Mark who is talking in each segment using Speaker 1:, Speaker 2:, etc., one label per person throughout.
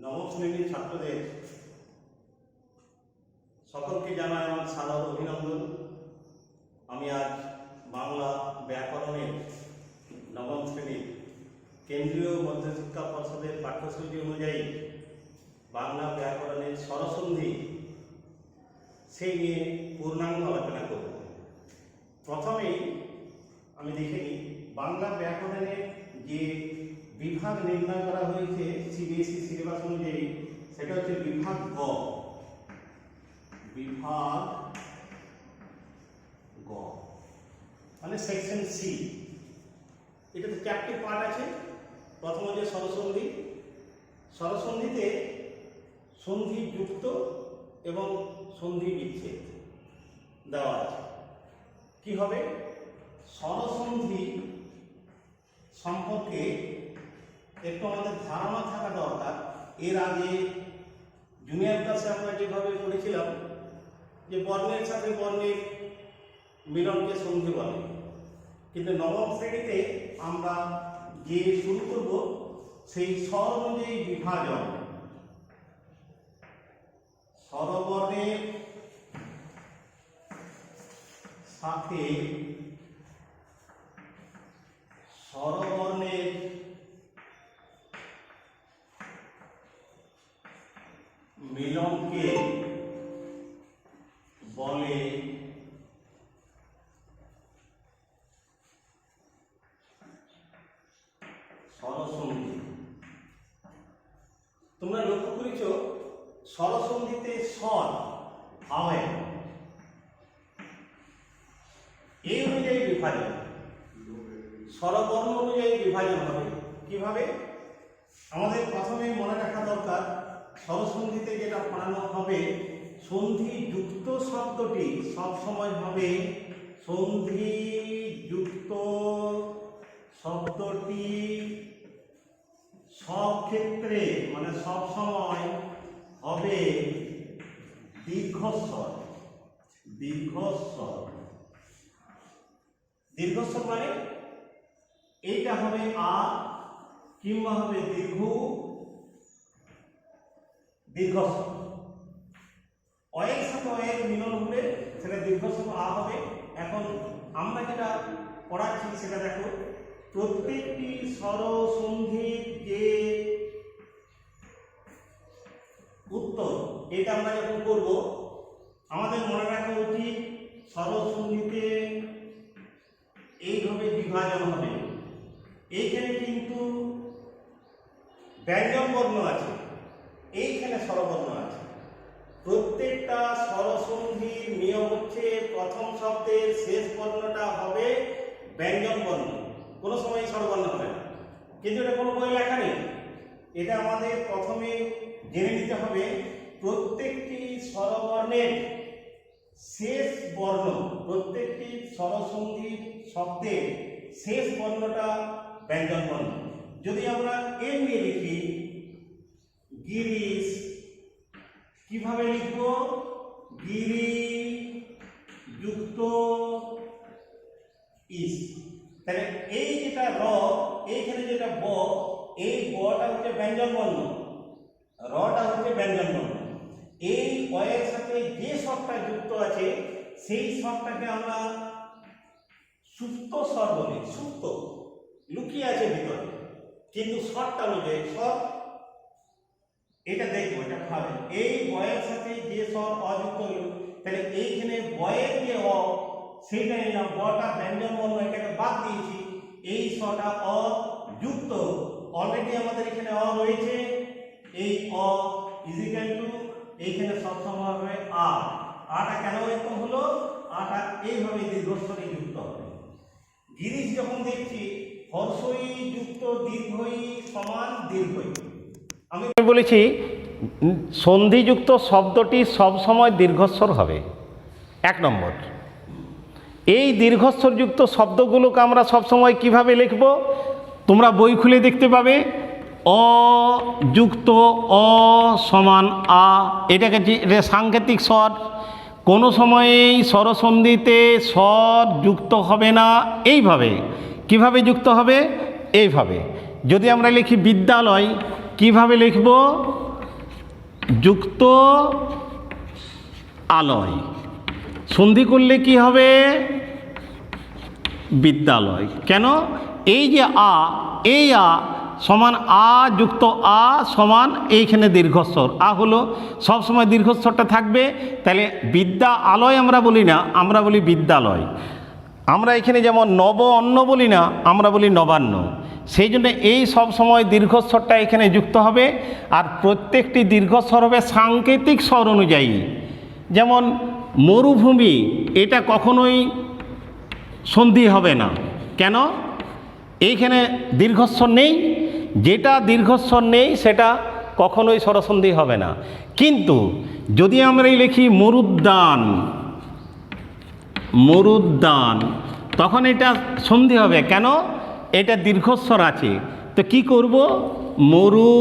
Speaker 1: নবম শ্রেণীর ছাত্রদের সকলকে জানাই আমার সাদর অভিনন্দন। আমি আজ বাংলা ব্যাকরণের নবম শ্রেণীর কেন্দ্রীয় মধ্যশিক্ষা পর্ষদের পাঠ্যসূচি অনুযায়ী বাংলা ব্যাকরণের স্বরসন্ধি সেই নিয়ে পূর্ণাঙ্গ আলোচনা করব। প্রথমেই আমি দেখে নিই বাংলা ব্যাকরণের যে বিভাগ নির্ণয় করা হয়েছে সিবিএসই সিলেবাস অনুযায়ী, সেটা হচ্ছে বিভাগ গ। বিভাগ গ মানে সেকশন সি। এটাতে চারটি পার্ট আছে। প্রথম হচ্ছে স্বরসন্ধি। স্বরসন্ধিতে সন্ধি যুক্ত এবং সন্ধি বিচ্ছেদ দেওয়া আছে। কি হবে? স্বরসন্ধি সম্পর্কে একটু আমাদের ধারণা থাকা দরকার। এর আগে জুনিয়র ক্লাসে আমরা যেভাবে পড়েছিলাম যে বর্ণের সাথে বর্ণের মিলনকে সন্ধি বলে, কিন্তু নবম শ্রেণীতে আমরা যে শুরু করব সেই স্বর অনুযায়ী বিভাজন। স্বরবর্ণের সাথে স্বরবর্ণের মিলনকে বলে স্বরসন্ধি। তোমরা লক্ষ্য করেছ স্বরসন্ধিতে স্বর আওয়াজ এই অনুযায়ী বিভাজন, স্বরবর্ণ অনুযায়ী বিভাজন হবে। কিভাবে? আমাদের প্রথমে মনে রাখা দরকার স্বরসন্ধিতে যেটা পড়ানো হবে, সন্ধি যুক্ত শব্দটি সবসময় হবে, সন্ধি যুক্ত শব্দটি সব ক্ষেত্রে মানে সব সময় হবে দীর্ঘস্বর। দীর্ঘস্বর দীর্ঘস্বর মানে এইটা হবে আ কিংবা হবে দীর্ঘস্বর। অয়ের সাথে অয়ের মিলন হলে সেটা দীর্ঘস্বর আ হবে। এখন আমরা যেটা পড়াচ্ছি সেটা দেখো, প্রত্যেকটি স্বরসন্ধির যে উত্তর এটা আমরা যখন করব আমাদের মনে রাখা উচিত স্বরসন্ধিতে এইভাবে বিভাজন হবে। এইখানে কিন্তু ব্যঞ্জন বর্ণ আছে, এইখানে স্বরবর্ণ আছে। প্রত্যেকটা স্বরসন্ধির নিয়ম হচ্ছে প্রথম শব্দের শেষ বর্ণটা হবে ব্যঞ্জন বর্ণ, কোনো সময় স্বরবর্ণ হবে না। কিন্তু এটা কোনো বই লেখা নেই, এটা আমাদের প্রথমে জেনে নিতে হবে। প্রত্যেকটি স্বরবর্ণের শেষ বর্ণ, প্রত্যেকটি স্বরসন্ধির শব্দের শেষ বর্ণটা ব্যঞ্জন বর্ণ। যদি আমরা এমনি লিখি গিরিশ, কিভাবে লিখব? গিরি যুক্ত ইস। তাহলে এই যেটা র, এইখানে যেটা ব, এই বটা হচ্ছে ব্যঞ্জন বর্ণ, রটা হচ্ছে ব্যঞ্জন বর্ণ। এই অয়ের সাথে যে স্বরটা যুক্ত আছে সেই স্বরটাকে আমরা সুপ্ত স্বর বলি। সুপ্ত লুকিয়ে আছে ভিতরে, কিন্তু স্বরটা অনুযায়ী স্বর এটা দেখবো, এটা খাবে। এই বয়ের সাথে যে স্বর অযুক্ত হলো, তাহলে এইখানে বয়ের যে অ সেইটা নিলাম, বটা ব্যঞ্জন বর্ণ, এটাকে বাদ দিয়েছি। এই স্বরটা অযুক্ত, অলরেডি আমাদের এখানে অ রয়েছে। এই অ ইজিক্যাল টু এইখানে সবসময় হবে আ। আটা কেন এরকম হলো? আটা এইভাবে দীর্ঘস্বরে যুক্ত হবে। গিরিশ যখন দেখছি হর্ষই যুক্ত দীর্ঘই সমান দীর্ঘই, আমি বলেছি সন্ধিযুক্ত শব্দটি সবসময় দীর্ঘস্বর হবে। এক নম্বর, এই দীর্ঘস্বরযুক্ত শব্দগুলোকে আমরা সবসময় কিভাবে লিখব? তোমরা বই খুলে দেখতে পাবে অ যুক্ত অ সমান আ, এটাকে সাংকেতিক স্বর। কোনো সময়েই স্বরসন্ধিতে স্বর যুক্ত হবে না এইভাবে। কিভাবে যুক্ত হবে? এইভাবে। যদি আমরা লিখি বিদ্যালয়, কিভাবে লিখব?
Speaker 2: যুক্ত আলয়, সন্ধি করলে কি হবে? বিদ্যালয়। কেন? এই যে এই সমান যুক্ত সমান এইখানে দীর্ঘস্বর হলো, সবসময় দীর্ঘস্বরটা থাকবে। তাহলে বিদ্যালয় আমরা বলি না, আমরা বলি বিদ্যালয়। আমরা এখানে যেমন নব অন্ন বলি না, আমরা বলি নবান্ন। সেই জন্য এই সব সময় দীর্ঘস্বরটা এখানে যুক্ত হবে, আর প্রত্যেকটি দীর্ঘস্বর হবে সাংকেতিক স্বর অনুযায়ী। যেমন মরুভূমি, এটা কখনোই সন্ধি হবে না। কেন? এইখানে দীর্ঘস্বর নেই, যেটা দীর্ঘস্বর নেই সেটা কখনোই স্বরসন্ধি হবে না। কিন্তু যদি আমরা লিখি মরুদ্যান, মরুদ্যান, তখন এটা সন্ধি হবে। কেন? এটা দীর্ঘস্বর আছে। তো কি করব? মরু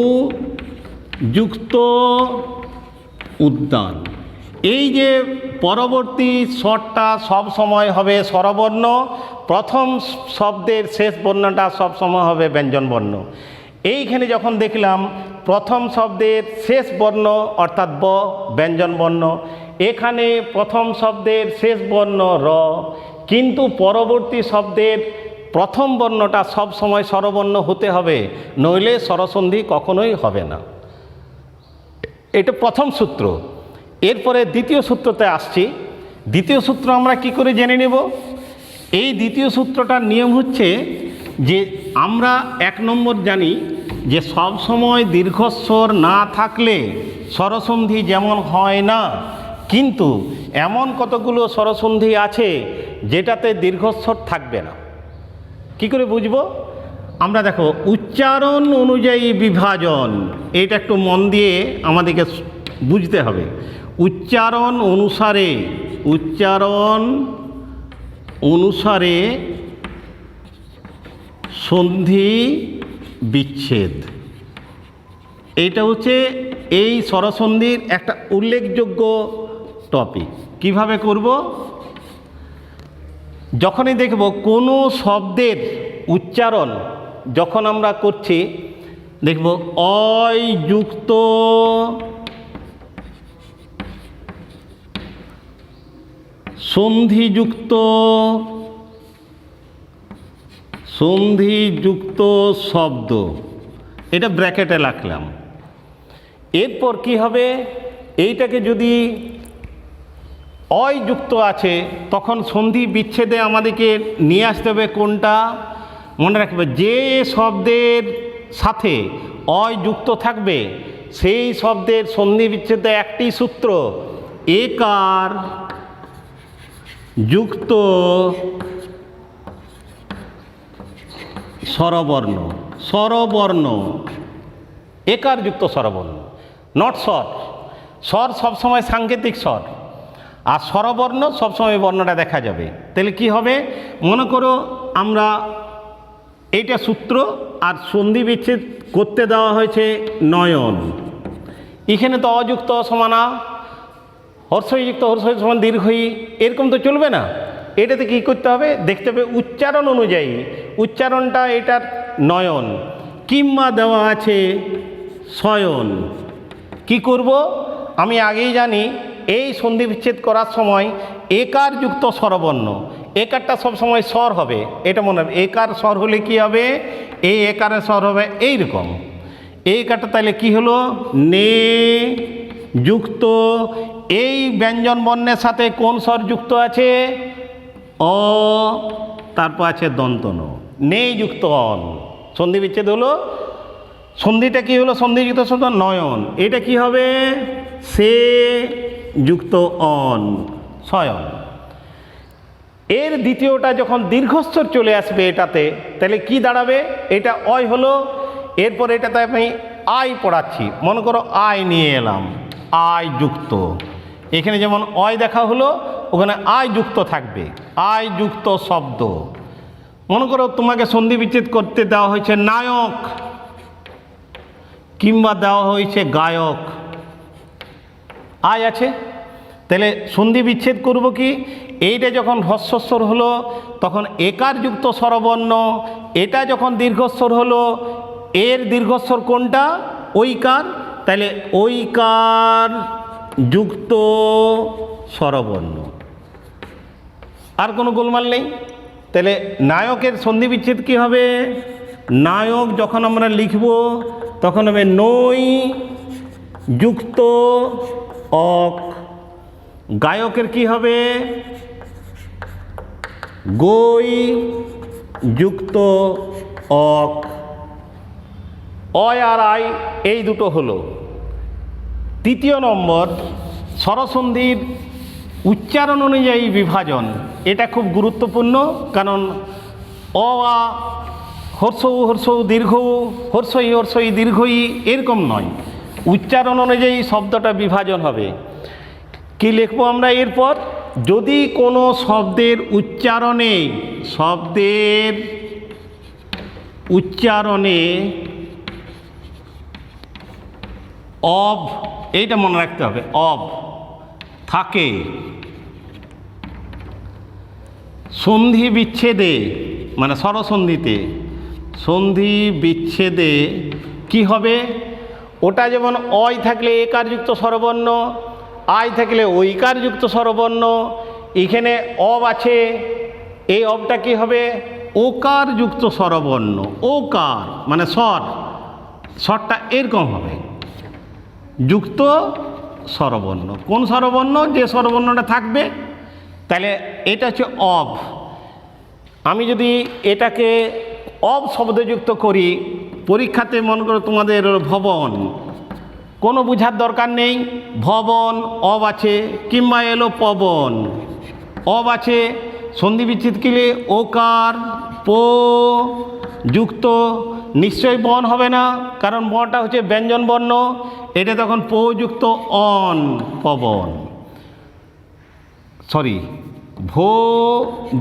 Speaker 2: যুক্ত উদ্যান। এই যে পরবর্তী স্বরটা সব সময় হবে স্বরবর্ণ, প্রথম শব্দের শেষ বর্ণটা সব সময় হবে ব্যঞ্জন বর্ণ। এইখানে যখন দেখলাম প্রথম শব্দের শেষ বর্ণ অর্থাৎ ব ব্যঞ্জন বর্ণ, এখানে প্রথম শব্দের শেষ বর্ণ র, কিন্তু পরবর্তী শব্দের প্রথম বর্ণটা সব সময় স্বরবর্ণ হতে হবে, নইলে স্বরসন্ধি কখনোই হবে না। এটা প্রথম সূত্র। এরপরে দ্বিতীয় সূত্রতে আসছি। দ্বিতীয় সূত্র আমরা কি করে জেনে নেব? এই দ্বিতীয় সূত্রটার নিয়ম হচ্ছে যে আমরা 1 নম্বর জানি যে সব সময় দীর্ঘস্বর না থাকলে স্বরসন্ধি যেমন হয় না, কিন্তু এমন কতগুলো স্বরসন্ধি আছে যেটাতে দীর্ঘস্বর থাকবে না। কি করে বুঝবো? আমরা দেখো উচ্চারণ অনুযায়ী বিভাজন, এটা একটু মন দিয়ে আমাদেরকে বুঝতে হবে। উচ্চারণ অনুসারে সন্ধি বিচ্ছেদ, এইটা হচ্ছে এই স্বরসন্ধির একটা উল্লেখযোগ্য টপিক। কিভাবে করব? যখনই দেখব কোনো শব্দের উচ্চারণ যখন আমরা করছি, দেখব অয় যুক্ত সন্ধিযুক্ত শব্দ, এটা ব্র্যাকেটে রাখলাম। এরপর কি হবে? এইটাকে যদি অয় যুক্ত আছে তখন সন্ধি বিচ্ছেদে আমাদেরকে নিয়ে আসতে হবে কোনটা? মনে রাখবে, যে শব্দের সাথে অয় যুক্ত থাকবে সেই শব্দের সন্ধি বিচ্ছেদে একটি সূত্র, একার যুক্ত স্বরবর্ণ। একার যুক্ত স্বরবর্ণ, নট স্বর। স্বর সবসময় সাংকেতিক স্বর, আর স্বরবর্ণ সবসময় বর্ণটা দেখা যাবে। তাহলে কি হবে? মনে করো আমরা এইটা সূত্র, আর সন্ধি বিচ্ছেদ করতে দেওয়া হয়েছে নয়ন। এখানে তো অযুক্ত সমানা, হর্ষযুক্ত হর্ষই সমান দীর্ঘই, এরকম তো চলবে না। এটাতে কি করতে হবে? দেখতে হবে উচ্চারণ অনুযায়ী, উচ্চারণটা এটার নয়ন, কিংবা দেওয়া আছে শয়ন। কি করব? আমি আগেই জানি এই সন্ধি বিচ্ছেদ করার সময় একার যুক্ত স্বরবর্ণ, একারটা সবসময় স্বর হবে, এটা মনে হবে। একার স্বর হলে কি হবে? এই একারের স্বর হবে এইরকম। এই একারটা তাহলে কি হলো? নে যুক্ত এই ব্যঞ্জন বর্ণের সাথে কোন স্বর যুক্ত আছে? অ, তারপর আছে দন্তন, নে যুক্ত অন। সন্ধি বিচ্ছেদ হলো, সন্ধিটা কি হলো? সন্ধিযুক্ত শব্দ নয়ন। এটা কি হবে? সে যুক্ত অন, শয়ন। এর দ্বিতীয়টা যখন দীর্ঘস্বর চলে আসবে এটাতে, তাহলে কি দাঁড়াবে? এটা অয় হলো, এরপর এটাতে আমি আয় পড়াচ্ছি। মনে করো আয় নিয়ে এলাম, আয় যুক্ত। এখানে যেমন অয় দেখা হলো, ওখানে আয় যুক্ত থাকবে, আয় যুক্ত শব্দ। মনে করো তোমাকে সন্ধি বিচ্ছেদ করতে দেওয়া হয়েছে নায়ক, কিংবা দেওয়া হয়েছে গায়ক, আয় আছে। তাহলে সন্ধি বিচ্ছেদ করব কি? এইটা যখন হ্রস্বস্বর হলো তখন একার যুক্ত স্বরবর্ণ, এটা যখন দীর্ঘস্বর হলো এর দীর্ঘস্বর কোনটা? ঐকার, তাহলে ঐকার যুক্ত স্বরবর্ণ। আর কোনো গোলমাল নেই। তাহলে নায়কের সন্ধি বিচ্ছেদ কী হবে? নায়ক যখন আমরা লিখব তখন হবে নই যুক্ত অক। গায়কের কি হবে? গই যুক্ত অক। অয় আর আই এই দুটো হলো। তৃতীয় নম্বর, স্বরসন্ধির উচ্চারণ অনুযায়ী বিভাজন। এটা খুব গুরুত্বপূর্ণ, কারণ অ আ হর্ষৌ হর্ষৌ দীর্ঘৌ, হর্ষই হর্ষই দীর্ঘই এরকম নয়, উচ্চারণ অনুযায়ী শব্দটা বিভাজন হবে। কি লিখবো আমরা এরপর? যদি কোনো শব্দের উচ্চারণে অব, এইটা মনে রাখতে হবে, অব থাকে, সন্ধি বিচ্ছেদে মানে স্বরসন্ধিতে সন্ধি বিচ্ছেদে কি হবে? ওটা যেমন অয় থাকলে একারযুক্ত স্বরবর্ণ, আয় থাকলে ঐকারযুক্ত স্বরবর্ণ, এখানে অব আছে, এই অবটা কি হবে? ওকারযুক্ত স্বরবর্ণ। ওকার মানে স্বরটা এরকম হবে, যুক্ত স্বরবর্ণ। কোন স্বরবর্ণ? যে স্বরবর্ণটা থাকবে। তাহলে এটা হচ্ছে অব। আমি যদি এটাকে অব শব্দযুক্ত করি, পরীক্ষাতে মনে করো তোমাদের ভবন, কোনো বুঝার দরকার নেই, ভবন অব আছে, কিংবা এলো পবন অব আছে, সন্ধি বিচ্ছেদ কিলে ওকার পো যুক্ত, নিশ্চয়ই বন হবে না, কারণ বনটা হচ্ছে ব্যঞ্জন বর্ণ, এটা তখন পো যুক্ত অন, পবন, সরি ভো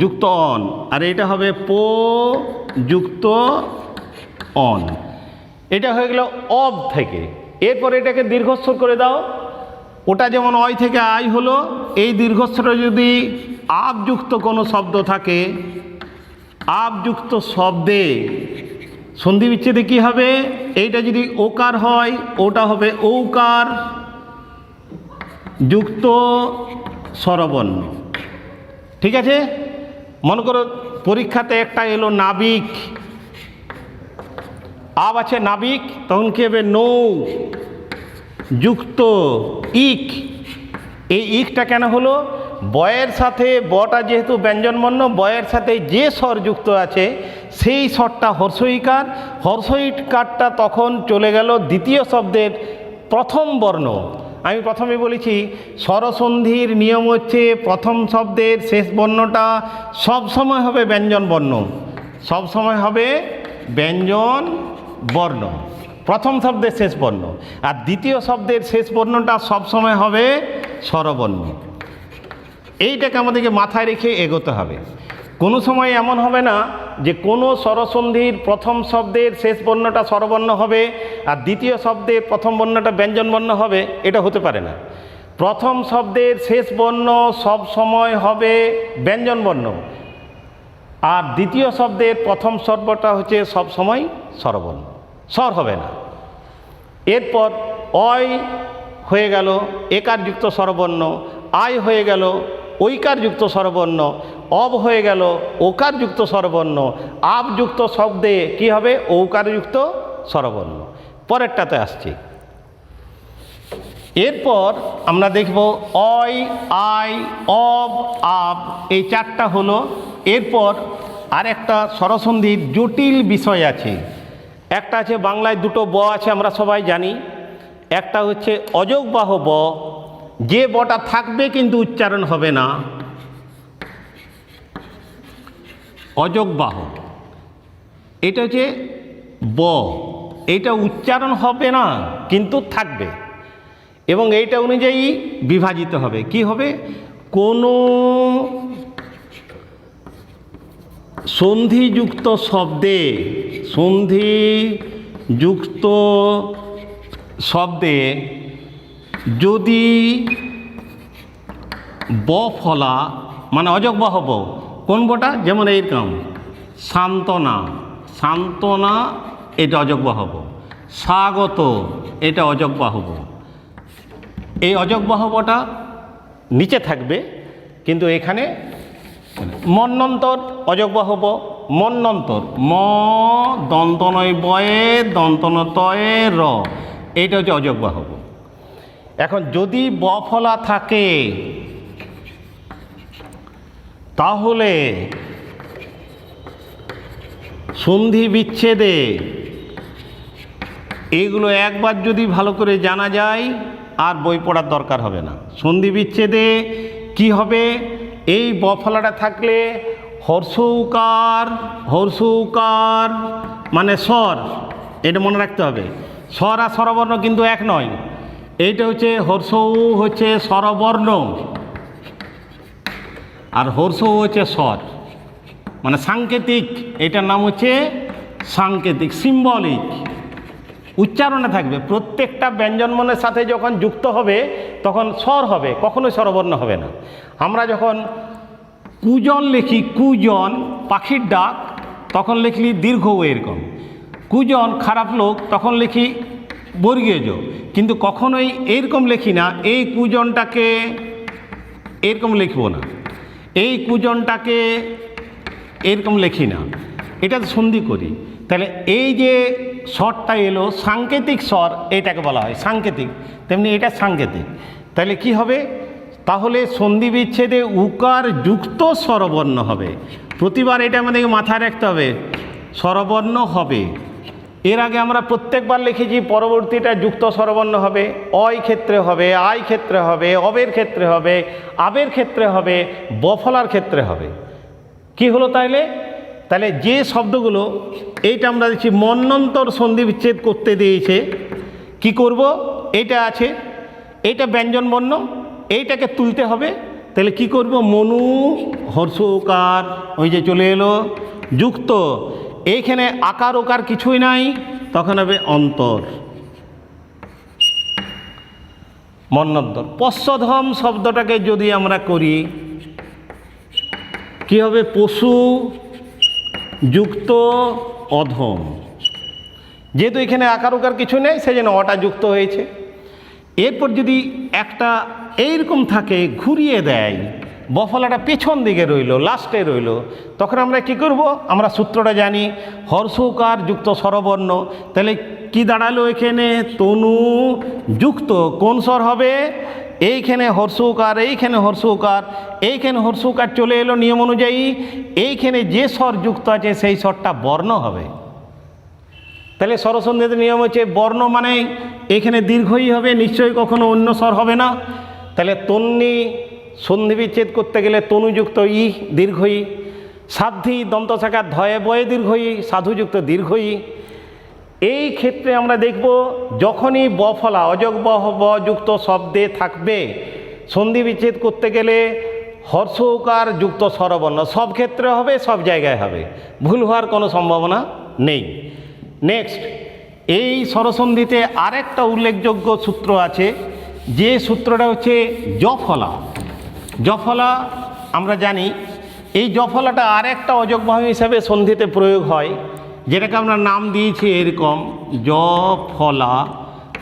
Speaker 2: যুক্ত অন, আর এটা হবে পো যুক্ত অন। এটা হয়ে গেল অব থেকে। এরপর এটাকে দীর্ঘস্বর করে দাও। ওটা যেমন অয় থেকে আই হলো, এই দীর্ঘস্বরে যদি আবযুক্ত কোনো শব্দ থাকে, আবযুক্ত শব্দে সন্ধি বিচ্ছেদে কী হবে? এইটা যদি ওকার হয়, ওটা হবে ঔকার যুক্ত স্বরবর্ণ। ঠিক আছে? মনে করো পরীক্ষাতে একটা এলো নাবিক, আব আছে নাবিক, তখন কী হবে? নৌ যুক্ত ইক। এই ইকটা কেন হলো? বয়ের সাথে বটা যেহেতু ব্যঞ্জনবর্ণ, বয়ের সাথে যে স্বর যুক্ত আছে সেই স্বরটা হর্ষইকার, হর্ষইকারটা তখন চলে গেল দ্বিতীয় শব্দের প্রথম বর্ণ। আমি প্রথমে বলেছি স্বরসন্ধির নিয়ম হচ্ছে প্রথম শব্দের শেষ বর্ণটা সবসময় হবে ব্যঞ্জন বর্ণ, সবসময় হবে ব্যঞ্জন বর্ণ প্রথম শব্দের শেষ বর্ণ, আর দ্বিতীয় শব্দের শেষ বর্ণটা সবসময় হবে স্বরবর্ণ। এইটাকে আমাদেরকে মাথায় রেখে এগোতে হবে। কোনো সময় এমন হবে না যে কোনো স্বরসন্ধির প্রথম শব্দের শেষ বর্ণটা স্বরবর্ণ হবে আর দ্বিতীয় শব্দের প্রথম বর্ণটা ব্যঞ্জন বর্ণ হবে, এটা হতে পারে না। প্রথম শব্দের শেষ বর্ণ সব সময় হবে ব্যঞ্জন বর্ণ, আর দ্বিতীয় শব্দের প্রথম স্বরটা হচ্ছে সব সময় স্বরবর্ণ, স্বর হবে না। এরপর অয় হয়ে গেল একারযুক্ত স্বরবর্ণ, আয় হয়ে গেল ঐকারযুক্ত স্বরবর্ণ, অব হয়ে গেল ওকারযুক্ত স্বরবর্ণ, আবযুক্ত শব্দে কি হবে? ঔকারযুক্ত স্বরবর্ণ। পরেরটাতে আসছি। এরপর আমরা দেখব অয়, আই, অব, আব, এই চারটা হলো। এরপর আরেকটা স্বরসন্ধির জটিল বিষয় আছে। একটা আছে বাংলায় দুটো ব আছে, আমরা সবাই জানি। একটা হচ্ছে অযোগবাহ ব, যে বটা থাকবে কিন্তু উচ্চারণ হবে না, অযোগবাহ। এটা হচ্ছে ব, এটা উচ্চারণ হবে না কিন্তু থাকবে, এবং এইটা অনুযায়ী বিভাজিত হবে। কি হবে? কোনো সন্ধিযুক্ত শব্দে যদি ব ফলা মানে অযোগবাহ ব, কোন বটা? যেমন এইরকম সান্ত্বনা, এটা অযোগবাহ ব। স্বাগত, এটা অযজ্ঞবাহব। এই অযজ্ঞবাহবটা নিচে থাকবে, কিন্তু এখানে মন্বন্তর অযজ্ঞবাহব, মন্বন্তর ম দন্তনয় বয়ে দন্তনতয়ে র, এইটা হচ্ছে অযজ্ঞবাহব। এখন যদি বফলা থাকে তাহলে সন্ধি বিচ্ছেদে এগুলো একবার যদি ভালো করে জানা যায় আর বই পড়ার দরকার হবে না। সন্ধি বিচ্ছেদে কি হবে, এই বফলাটা থাকলে হর্ষৌকার, হর্ষৌকার মানে স্বর, এটা মনে রাখতে হবে। স্বর আর স্বরবর্ণ কিন্তু এক নয়। এইটা হচ্ছে হর্ষৌ হচ্ছে স্বরবর্ণ আর হর্ষৌ হচ্ছে স্বর, মানে সাংকেতিক। এটার নাম হচ্ছে সাংকেতিক, সিম্বলিক। উচ্চারণে থাকবে, প্রত্যেকটা ব্যঞ্জনবর্ণের সাথে যখন যুক্ত হবে তখন স্বর হবে, কখনোই স্বরবর্ণ হবে না। আমরা যখন কুজন লিখি, কুজন পাখির ডাক, তখন লিখলি দীর্ঘ এরকম। কুজন খারাপ লোক, তখন লিখি বর্গীয় জ, কিন্তু কখনোই এরকম লিখি না। এই কুজনটাকে এরকম লিখব না, এই কুজনটাকে এরকম লিখি না, এটা সন্ধি করি। তাহলে এই যে স্বরটা এলো সাংকেতিক স্বর, এটাকে বলা হয় সাংকেতিক, তেমনি এটা সাংকেতিক। তাহলে কি হবে, তাহলে সন্ধি বিচ্ছেদে উকার যুক্ত স্বরবর্ণ হবে। প্রতিবার এটা আমাদেরকে মাথায় রাখতে হবে, স্বরবর্ণ হবে। এর আগে আমরা প্রত্যেকবার লিখেছি পরবর্তীটা যুক্ত স্বরবর্ণ হবে। অয় ক্ষেত্রে হবে, আয় ক্ষেত্রে হবে, অবের ক্ষেত্রে হবে, আবের ক্ষেত্রে হবে, বফলার ক্ষেত্রে হবে। কি হলো তাইলে, তাহলে যে শব্দগুলো এইটা আমরা দেখছি মন্বন্তর সন্ধি বিচ্ছেদ করতে দিয়েছে, কি করব, এইটা আছে, এইটা ব্যঞ্জনবর্ণ, এইটাকে তুলতে হবে। তাহলে কি করব, মনু হর্ষকার, ওই যে চলে এলো যুক্ত, এইখানে আকার ওকার কিছুই নাই, তখন হবে অন্তর, মন্বন্তর। পশ্চধম শব্দটাকে যদি আমরা করি, কি হবে, পশু যুক্ত অধম। যেহেতু এখানে আকার উকার কিছু নেই, সেই জন্য অটা যুক্ত হয়েছে। এরপর যদি একটা এইরকম থাকে, ঘুরিয়ে দেয়, বফলাটা পেছন দিকে রইল, লাস্টে রইল, তখন আমরা কি করব, আমরা সূত্রটা জানি, হর্ষকার যুক্ত স্বরবর্ণ। তাহলে কি দাঁড়ালো এখানে, তনু যুক্ত কোন স্বর হবে, এইখানে হর্ষকার, এইখানে হর্ষকার, এইখানে হর্ষকার চলে এলো নিয়ম অনুযায়ী, এইখানে যে স্বর যুক্ত আছে সেই স্বরটা বর্ণ হবে। তাহলে স্বরসন্ধিতে নিয়ম হচ্ছে বর্ণ মানে এখানে দীর্ঘই হবে, নিশ্চয়ই কখনো অন্য স্বর হবে না। তাহলে তন্নি সন্ধি বিচ্ছেদ করতে গেলে তনুযুক্ত ই দীর্ঘই, সাধ্যি দন্তশাখার ধয়ে বয়ে দীর্ঘই, সাধুযুক্ত দীর্ঘই। এই ক্ষেত্রে আমরা দেখব যখনই বফলা অযজ্ঞ যুক্ত শব্দে থাকবে, সন্ধি বিচ্ছেদ করতে গেলে হর্ষকার যুক্ত স্বরবর্ণ সব ক্ষেত্রে হবে, সব জায়গায় হবে, ভুল হওয়ার কোনো সম্ভাবনা নেই। নেক্সট, এই স্বরসন্ধিতে আরেকটা উল্লেখযোগ্য সূত্র আছে, যে সূত্রটা হচ্ছে জফলা। জফলা আমরা জানি, এই জফলাটা আরেকটা অযজ্ঞবাহু হিসাবে সন্ধিতে প্রয়োগ হয়, যেটাকে আমরা নাম দিয়েছি এরকম জফলা,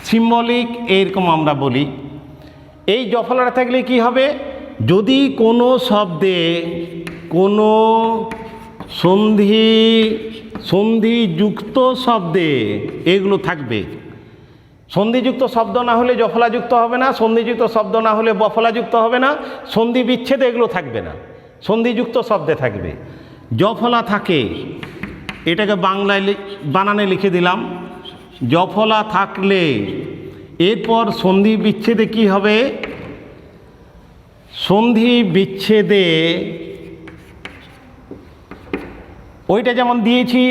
Speaker 2: সিম্বলিক এরকম আমরা বলি। এই জফলাটা থাকলে কি হবে, যদি কোনো শব্দে কোনো সন্ধিযুক্ত শব্দে এগুলো থাকবে, সন্ধিযুক্ত শব্দ না হলে জফলাযুক্ত হবে না, সন্ধিযুক্ত শব্দ না হলে বফলাযুক্ত হবে না, সন্ধি বিচ্ছেদে এগুলো থাকবে না, সন্ধিযুক্ত শব্দে থাকবে। জফলা থাকে, এটাকে বাংলায় বানানে লিখে দিলাম, জফলা থাকলে এরপর সন্ধি বিচ্ছেদে কি হবে, সন্ধি বিচ্ছেদে ওইটা যেমন দিয়েছি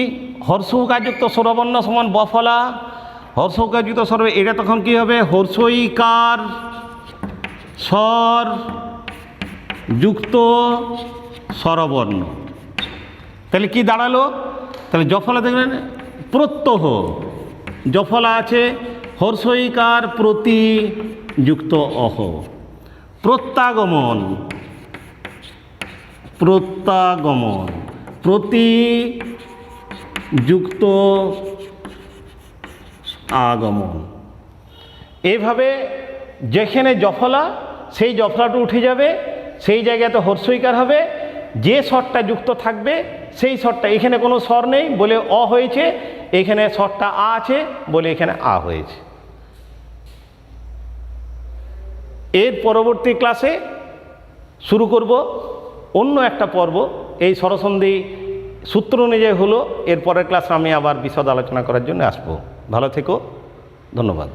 Speaker 2: হর্ষৌকারযুক্ত স্বরবর্ণ সমান বফলা, হর্ষৌকারযুক্ত স্বর, এটা তখন কি হবে, হর্ষইকার স্বর যুক্ত স্বরবর্ণ। তাহলে কি দাঁড়ালো, তাহলে জফলা দেখলেন প্রত্যহ, জফলা আছে হর্ষইকার প্রতি যুক্ত অহ, প্রত্যাগমন, প্রত্যাগমন প্রতি যুক্ত আগমন। এইভাবে যেখানে জফলা সেই জফলাটা উঠে যাবে, সেই জায়গাতে হর্ষইকার হবে, যে স্বরটা যুক্ত থাকবে সেই স্বরটা, এখানে কোনো স্বর নেই বলে অ হয়েছে, এখানে স্বরটা আ আছে বলে এখানে আ হয়েছে। এর পরবর্তী ক্লাসে শুরু করব অন্য একটা পর্ব, এই স্বরসন্ধি সূত্র অনুযায়ী হলো। এর পরের ক্লাসে আমি আবার বিশদ আলোচনা করার জন্য আসবো। ভালো থেকো, ধন্যবাদ।